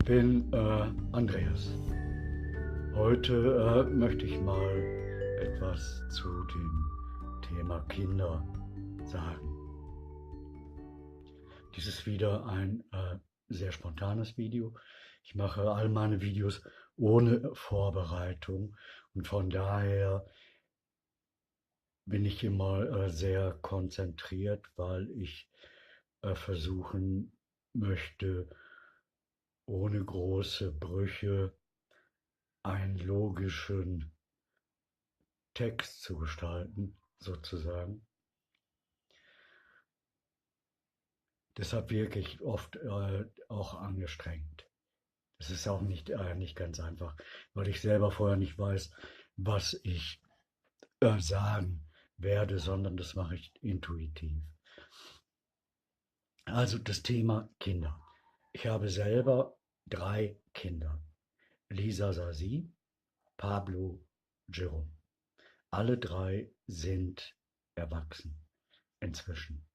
bin Andreas. Heute möchte ich mal etwas zu dem Thema Kinder sagen. Dies ist wieder ein sehr spontanes Video. Ich mache all meine Videos ohne Vorbereitung und von daher bin ich immer sehr konzentriert, weil ich versuchen möchte, ohne große Brüche einen logischen Text zu gestalten, sozusagen. Deshalb wirke ich oft auch angestrengt. Das ist auch nicht ganz einfach, weil ich selber vorher nicht weiß, was ich sagen werde, sondern das mache ich intuitiv. Also das Thema Kinder. Ich habe selber 3 Kinder. Lisa Sasi, Pablo, Jerome. Alle 3 sind erwachsen inzwischen.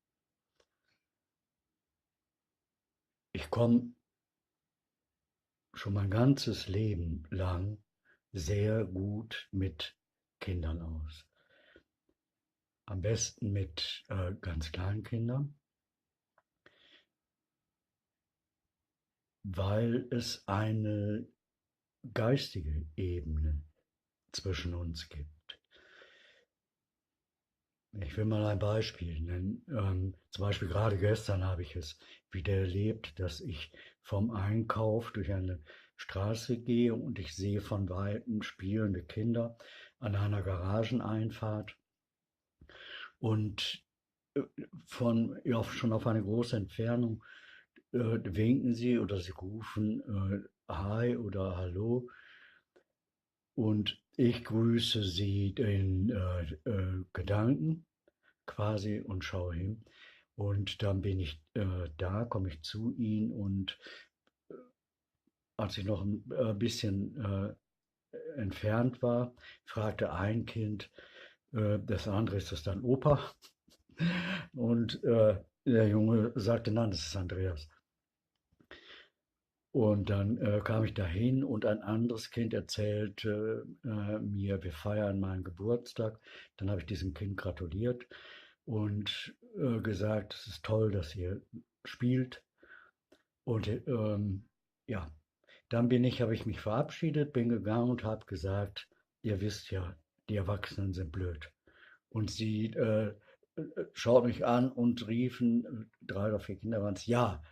Ich komme schon mein ganzes Leben lang sehr gut mit Kindern aus. Am besten mit ganz kleinen Kindern, weil es eine geistige Ebene zwischen uns gibt. Ich will mal ein Beispiel nennen. Zum Beispiel gerade gestern habe ich es wieder erlebt, dass ich vom Einkauf durch eine Straße gehe und ich sehe von weitem spielende Kinder an einer Garageneinfahrt und schon auf eine große Entfernung winken sie oder sie rufen Hi oder Hallo und ich grüße sie in Gedanken quasi und schaue hin. Und dann bin ich da, komme ich zu ihnen und als ich noch ein bisschen entfernt war, fragte ein Kind, das andere, ist das dann Opa? Und der Junge sagte, nein, das ist Andreas. Und dann kam ich dahin und ein anderes Kind erzählte mir, wir feiern meinen Geburtstag. Dann habe ich diesem Kind gratuliert und gesagt, es ist toll, dass ihr spielt. Und ja, dann habe ich mich verabschiedet, bin gegangen und habe gesagt, ihr wisst ja, die Erwachsenen sind blöd. Und sie schaut mich an und riefen, 3 oder 4 Kinder waren es, ja,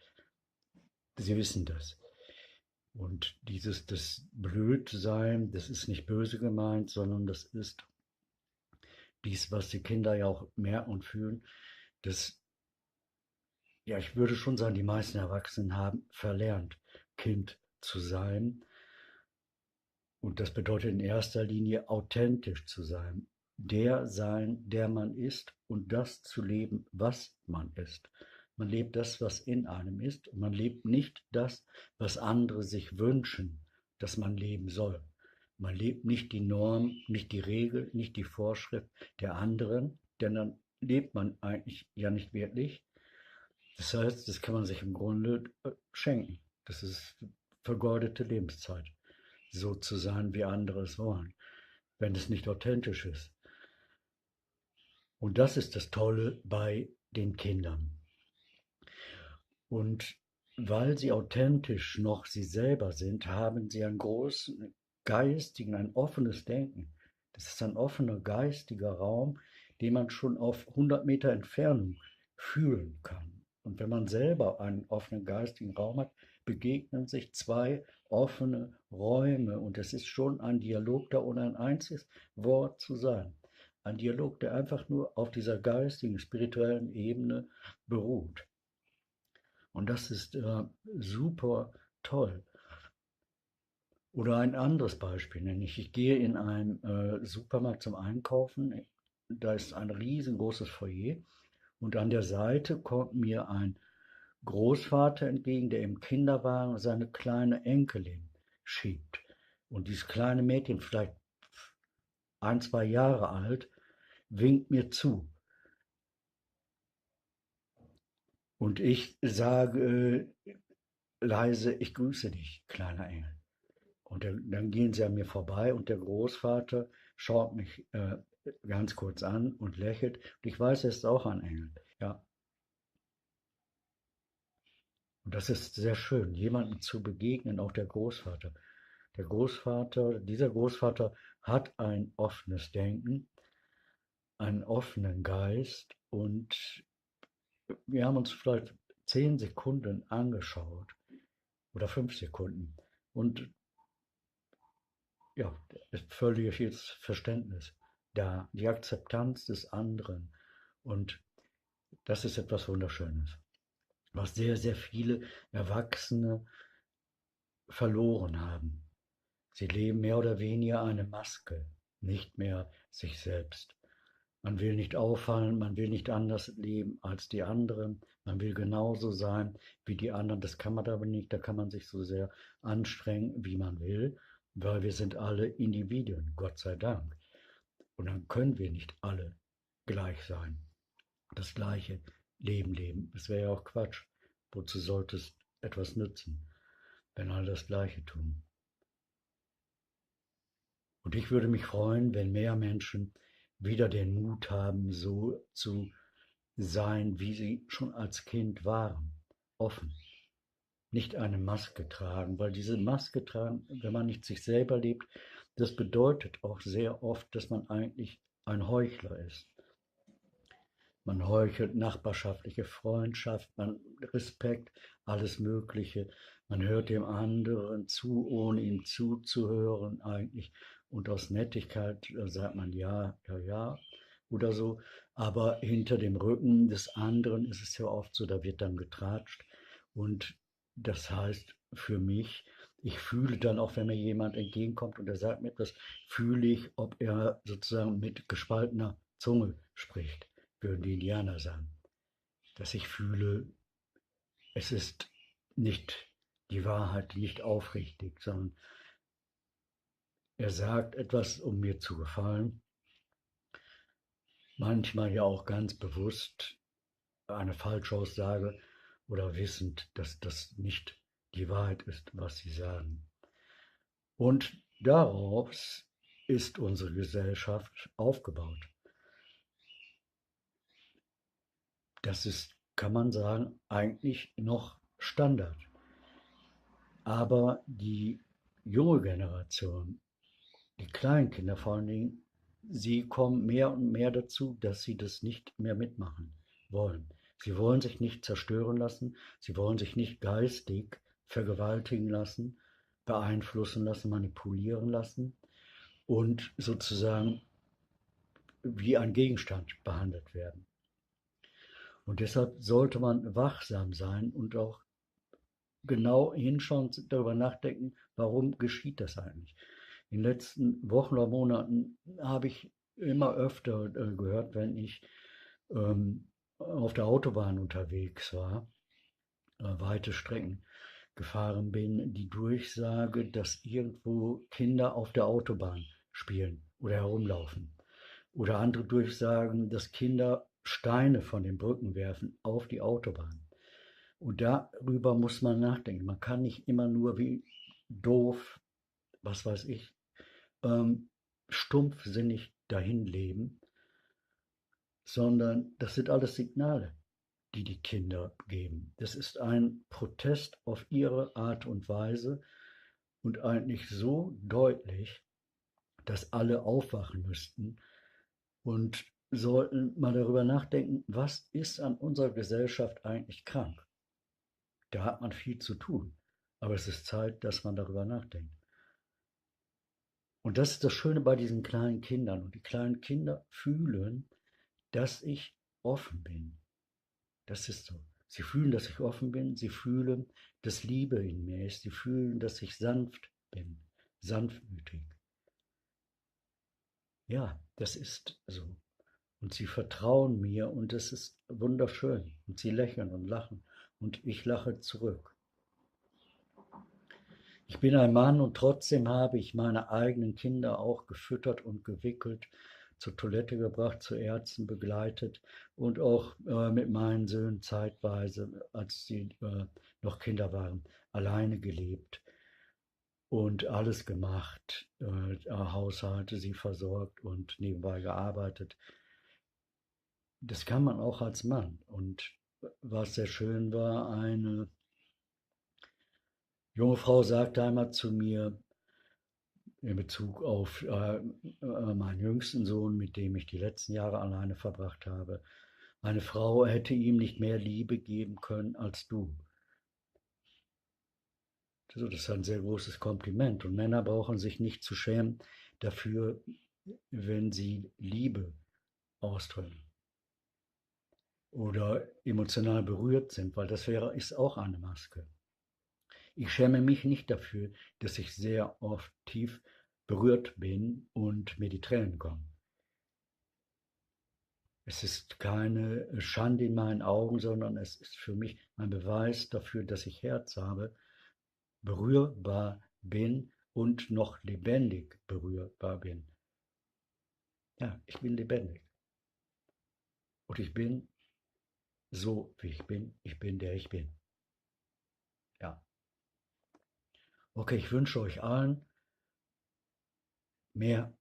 sie wissen das. Und das Blödsein, das ist nicht böse gemeint, sondern das ist was die Kinder ja auch merken und fühlen, dass, ja, ich würde schon sagen, die meisten Erwachsenen haben verlernt, Kind zu sein. Und das bedeutet in erster Linie authentisch zu sein. Der sein, der man ist und das zu leben, was man ist. Man lebt das, was in einem ist und man lebt nicht das, was andere sich wünschen, dass man leben soll. Man lebt nicht die Norm, nicht die Regel, nicht die Vorschrift der anderen, denn dann lebt man eigentlich ja nicht wirklich. Das heißt, das kann man sich im Grunde schenken. Das ist vergeudete Lebenszeit, so zu sein, wie andere es wollen, wenn es nicht authentisch ist. Und das ist das Tolle bei den Kindern. Und weil sie authentisch noch sie selber sind, haben sie einen großen geistigen, ein offenes Denken. Das ist ein offener geistiger Raum, den man schon auf 100 Meter Entfernung fühlen kann. Und wenn man selber einen offenen geistigen Raum hat, begegnen sich 2 offene Räume. Und es ist schon ein Dialog da, ohne ein einziges Wort zu sein. Ein Dialog, der einfach nur auf dieser geistigen, spirituellen Ebene beruht. Und das ist super toll. Oder ein anderes Beispiel nenne ich. Ich gehe in einen Supermarkt zum Einkaufen. Da ist ein riesengroßes Foyer. Und an der Seite kommt mir ein Großvater entgegen, der im Kinderwagen seine kleine Enkelin schiebt. Und dieses kleine Mädchen, vielleicht 1, 2 Jahre alt, winkt mir zu. Und ich sage, leise, ich grüße dich, kleiner Engel. Und dann gehen sie an mir vorbei und der Großvater schaut mich ganz kurz an und lächelt. Und ich weiß, er ist auch ein Engel. Ja, und das ist sehr schön, jemandem zu begegnen, auch der Großvater. Dieser Großvater hat ein offenes Denken, einen offenen Geist und wir haben uns vielleicht 10 Sekunden angeschaut oder 5 Sekunden und ja, ist völliges Verständnis da, die Akzeptanz des anderen und das ist etwas Wunderschönes, was sehr, sehr viele Erwachsene verloren haben. Sie leben mehr oder weniger eine Maske, nicht mehr sich selbst. Man will nicht auffallen, man will nicht anders leben als die anderen, man will genauso sein wie die anderen. Das kann man aber nicht, da kann man sich so sehr anstrengen, wie man will, weil wir sind alle Individuen, Gott sei Dank. Und dann können wir nicht alle gleich sein, das gleiche Leben leben. Das wäre ja auch Quatsch. Wozu sollte es etwas nützen, wenn alle das Gleiche tun? Und ich würde mich freuen, wenn mehr Menschen wieder den Mut haben, so zu sein, wie sie schon als Kind waren. Offen. Nicht eine Maske tragen, weil diese Maske tragen, wenn man nicht sich selber lebt, das bedeutet auch sehr oft, dass man eigentlich ein Heuchler ist. Man heuchelt nachbarschaftliche Freundschaft, man Respekt, alles Mögliche. Man hört dem anderen zu, ohne ihm zuzuhören eigentlich. Und aus Nettigkeit sagt man ja, ja, ja oder so. Aber hinter dem Rücken des anderen ist es ja oft so, da wird dann getratscht. Und das heißt für mich, ich fühle dann auch, wenn mir jemand entgegenkommt und er sagt mir etwas, fühle ich, ob er sozusagen mit gespaltener Zunge spricht, würden die Indianer sagen. Dass ich fühle, es ist nicht die Wahrheit, nicht aufrichtig, sondern er sagt etwas, um mir zu gefallen. Manchmal ja auch ganz bewusst eine Falschaussage oder wissend, dass das nicht die Wahrheit ist, was sie sagen. Und daraus ist unsere Gesellschaft aufgebaut. Das ist, kann man sagen, eigentlich noch Standard. Aber die junge Generation, die Kleinkinder vor allen Dingen, sie kommen mehr und mehr dazu, dass sie das nicht mehr mitmachen wollen. Sie wollen sich nicht zerstören lassen, sie wollen sich nicht geistig vergewaltigen lassen, beeinflussen lassen, manipulieren lassen und sozusagen wie ein Gegenstand behandelt werden. Und deshalb sollte man wachsam sein und auch genau hinschauen, darüber nachdenken, warum geschieht das eigentlich. In den letzten Wochen oder Monaten habe ich immer öfter gehört, wenn ich auf der Autobahn unterwegs war, weite Strecken gefahren bin, die Durchsage, dass irgendwo Kinder auf der Autobahn spielen oder herumlaufen. Oder andere Durchsagen, dass Kinder Steine von den Brücken werfen auf die Autobahn. Und darüber muss man nachdenken. Man kann nicht immer nur wie doof, was weiß ich, stumpfsinnig dahin leben, sondern das sind alles Signale, die die Kinder geben. Das ist ein Protest auf ihre Art und Weise und eigentlich so deutlich, dass alle aufwachen müssten und sollten mal darüber nachdenken, was ist an unserer Gesellschaft eigentlich krank? Da hat man viel zu tun, aber es ist Zeit, dass man darüber nachdenkt. Und das ist das Schöne bei diesen kleinen Kindern. Und die kleinen Kinder fühlen, dass ich offen bin. Das ist so. Sie fühlen, dass ich offen bin. Sie fühlen, dass Liebe in mir ist. Sie fühlen, dass ich sanft bin, sanftmütig. Ja, das ist so. Und sie vertrauen mir und es ist wunderschön. Und sie lächeln und lachen und ich lache zurück. Ich bin ein Mann und trotzdem habe ich meine eigenen Kinder auch gefüttert und gewickelt, zur Toilette gebracht, zu Ärzten begleitet und auch mit meinen Söhnen zeitweise, als sie noch Kinder waren, alleine gelebt und alles gemacht, Haushalte sie versorgt und nebenbei gearbeitet. Das kann man auch als Mann. Und was sehr schön war, eine junge Frau sagte einmal zu mir in Bezug auf meinen jüngsten Sohn, mit dem ich die letzten Jahre alleine verbracht habe, eine Frau hätte ihm nicht mehr Liebe geben können als du. Also das ist ein sehr großes Kompliment. Und Männer brauchen sich nicht zu schämen dafür, wenn sie Liebe ausdrücken oder emotional berührt sind, weil ist auch eine Maske. Ich schäme mich nicht dafür, dass ich sehr oft tief berührt bin und mir die Tränen kommen. Es ist keine Schande in meinen Augen, sondern es ist für mich ein Beweis dafür, dass ich Herz habe, berührbar bin und noch lebendig berührbar bin. Ja, ich bin lebendig. Und ich bin so, wie ich bin. Ich bin, der ich bin. Ja. Okay, ich wünsche euch allen mehr,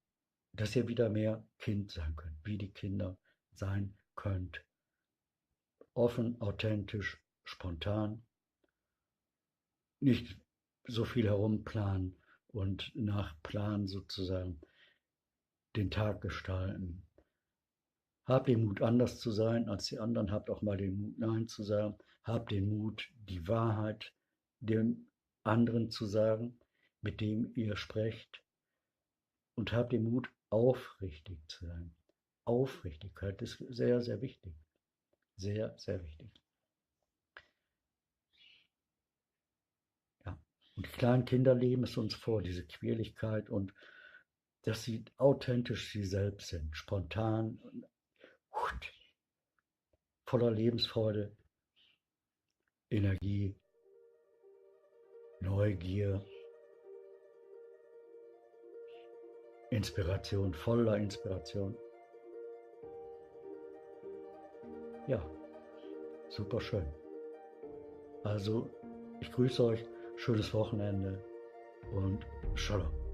dass ihr wieder mehr Kind sein könnt, wie die Kinder sein könnt. Offen, authentisch, spontan. Nicht so viel herumplanen und nach Plan sozusagen den Tag gestalten. Habt den Mut, anders zu sein als die anderen. Habt auch mal den Mut, Nein zu sagen. Habt den Mut, die Wahrheit dem anderen zu sagen, mit dem ihr sprecht. Und habt den Mut, aufrichtig zu sein. Aufrichtigkeit ist sehr, sehr wichtig. Sehr, sehr wichtig. Ja. Und die kleinen Kinder leben es uns vor, diese Quirligkeit und dass sie authentisch sie selbst sind, spontan, voller Lebensfreude, Energie, Neugier, Inspiration, voller Inspiration. Ja, super schön. Also, ich grüße euch, schönes Wochenende und Shalom.